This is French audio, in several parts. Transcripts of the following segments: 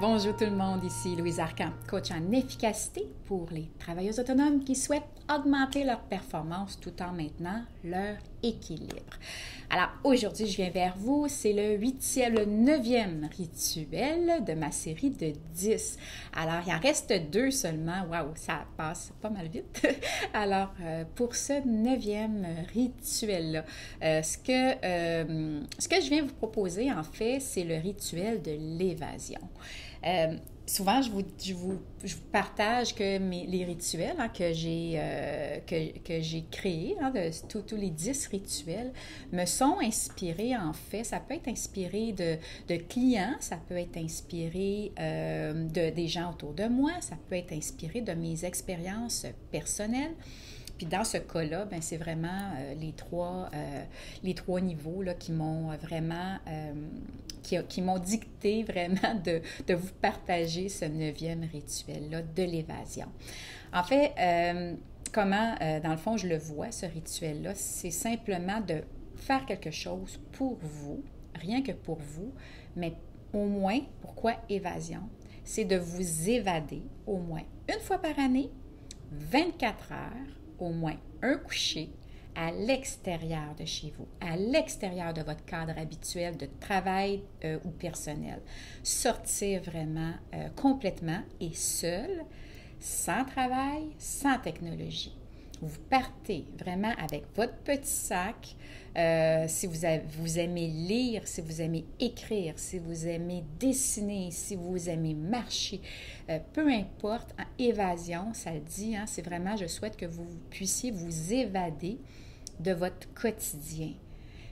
Bonjour tout le monde, ici Louise Arcan, coach en efficacité pour les travailleuses autonomes qui souhaitent augmenter leur performance tout en maintenant leur équilibre. Alors aujourd'hui, je viens vers vous, c'est le 9e rituel de ma série de 10. Alors, il en reste 2 seulement. Waouh, ça passe pas mal vite. Alors, pour ce 9e rituel-là, ce que je viens vous proposer, en fait, c'est le rituel de l'évasion. Souvent, je vous partage que les rituels que j'ai créés, tous les 10 rituels, me sont inspirés, en fait, ça peut être inspiré de clients, ça peut être inspiré des gens autour de moi, ça peut être inspiré de mes expériences personnelles. Puis dans ce cas-là, ben, c'est vraiment les trois niveaux là, qui m'ont vraiment, qui m'ont dicté vraiment de vous partager ce 9e rituel-là de l'évasion. En fait, comment, dans le fond, je le vois, ce rituel-là, c'est simplement de faire quelque chose pour vous, rien que pour vous, mais au moins, pourquoi évasion? C'est de vous évader au moins une fois par année, 24 heures, au moins un coucher à l'extérieur de chez vous, à l'extérieur de votre cadre habituel de travail ou personnel. Sortir vraiment complètement et seul, sans travail, sans technologie. Vous partez vraiment avec votre petit sac. Si vous aimez lire, si vous aimez écrire, si vous aimez dessiner, si vous aimez marcher, peu importe, en évasion, ça le dit, hein, c'est vraiment, je souhaite que vous puissiez vous évader de votre quotidien.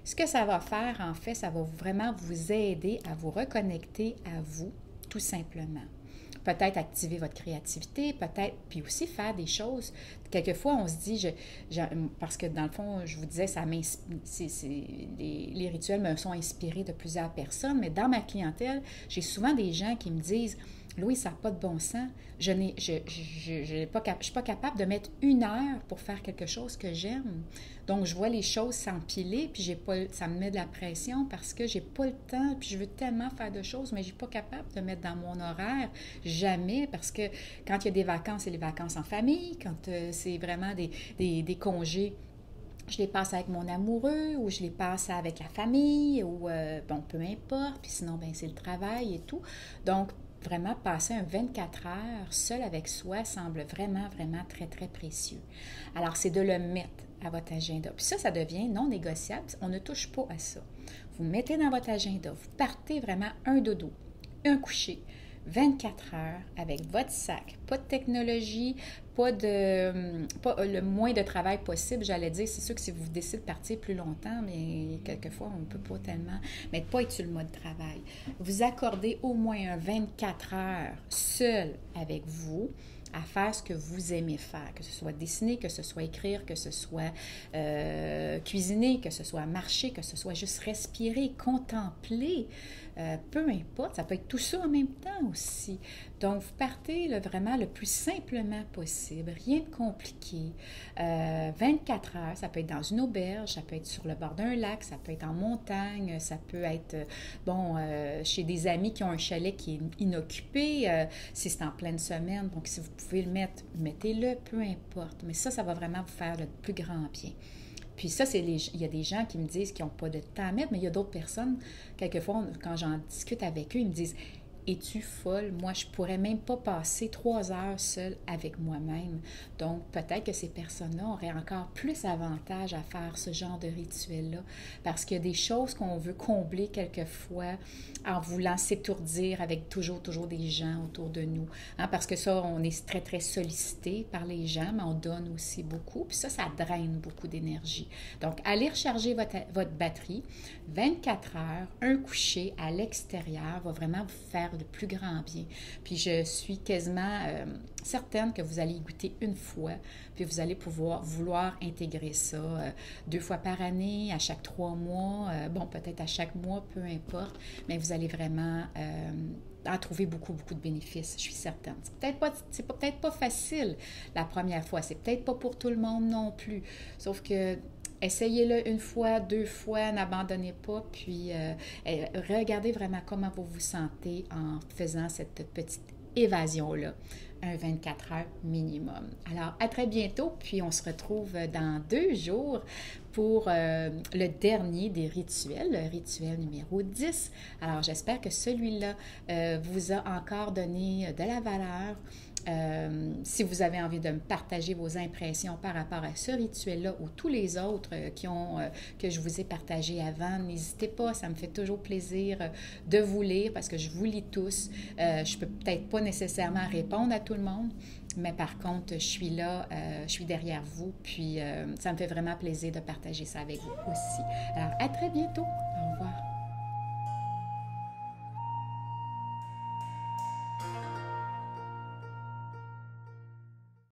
Ce que ça va faire, en fait, ça va vraiment vous aider à vous reconnecter à vous, tout simplement. Peut-être activer votre créativité, peut-être, puis aussi faire des choses. Quelquefois, on se dit, parce que dans le fond, je vous disais, les rituels me sont inspirés de plusieurs personnes, mais dans ma clientèle, j'ai souvent des gens qui me disent, Louis, ça n'a pas de bon sens. Je ne suis pas capable de mettre 1 heure pour faire quelque chose que j'aime. Donc, je vois les choses s'empiler, puis ça me met de la pression parce que j'ai pas le temps, puis je veux tellement faire de choses, mais je ne suis pas capable de mettre dans mon horaire. Jamais, parce que quand il y a des vacances, c'est les vacances en famille. Quand c'est vraiment des congés, je les passe avec mon amoureux ou je les passe avec la famille ou, bon, peu importe. Puis sinon, ben c'est le travail et tout. Donc, vraiment, passer un 24 heures seul avec soi semble vraiment, vraiment très, très précieux. Alors, c'est de le mettre à votre agenda. Puis ça devient non négociable. On ne touche pas à ça. Vous mettez dans votre agenda, vous partez vraiment un dodo, un coucher, 24 heures avec votre sac, pas de technologie, pas le moins de travail possible, j'allais dire. C'est sûr que si vous décidez de partir plus longtemps, mais quelquefois, on ne peut pas tellement, mais pas être sur le mode travail. Vous accordez au moins un 24 heures seul avec vous, à faire ce que vous aimez faire, que ce soit dessiner, que ce soit écrire, que ce soit cuisiner, que ce soit marcher, que ce soit juste respirer, contempler, peu importe, ça peut être tout ça en même temps aussi. Donc, vous partez vraiment le plus simplement possible, rien de compliqué. 24 heures, ça peut être dans une auberge, ça peut être sur le bord d'un lac, ça peut être en montagne, ça peut être, chez des amis qui ont un chalet qui est inoccupé, si c'est en pleine semaine, donc si vous pouvez le mettre, mettez-le, peu importe. Mais ça va vraiment vous faire le plus grand bien. Puis ça, il y a des gens qui me disent qu'ils n'ont pas de temps à mettre, mais il y a d'autres personnes, quelquefois, quand j'en discute avec eux, ils me disent « Es-tu folle? Moi, je ne pourrais même pas passer 3 heures seule avec moi-même. » Donc, peut-être que ces personnes-là auraient encore plus avantage à faire ce genre de rituel-là, parce qu'il y a des choses qu'on veut combler quelquefois en voulant s'étourdir avec toujours des gens autour de nous. Hein, parce que ça, on est très, très sollicité par les gens, mais on donne aussi beaucoup. Puis ça draine beaucoup d'énergie. Donc, allez recharger votre batterie. 24 heures, un coucher à l'extérieur va vraiment vous faire le plus grand bien. Puis je suis quasiment certaine que vous allez y goûter une fois, puis vous allez vouloir intégrer ça 2 fois par année, à chaque 3 mois, peut-être à chaque mois, peu importe, mais vous allez vraiment en trouver beaucoup, beaucoup de bénéfices, je suis certaine. C'est peut-être pas facile la première fois, c'est peut-être pas pour tout le monde non plus, sauf que Essayez-le une fois, deux fois, n'abandonnez pas, puis regardez vraiment comment vous vous sentez en faisant cette petite évasion-là, un 24 heures minimum. Alors, à très bientôt, puis on se retrouve dans 2 jours pour le dernier des rituels, le rituel numéro 10. Alors, j'espère que celui-là vous a encore donné de la valeur. Si vous avez envie de me partager vos impressions par rapport à ce rituel-là ou tous les autres que je vous ai partagés avant, n'hésitez pas, ça me fait toujours plaisir de vous lire parce que je vous lis tous. Je peux peut-être pas nécessairement répondre à tout le monde, mais par contre, je suis là, je suis derrière vous, puis ça me fait vraiment plaisir de partager ça avec vous aussi. Alors, à très bientôt!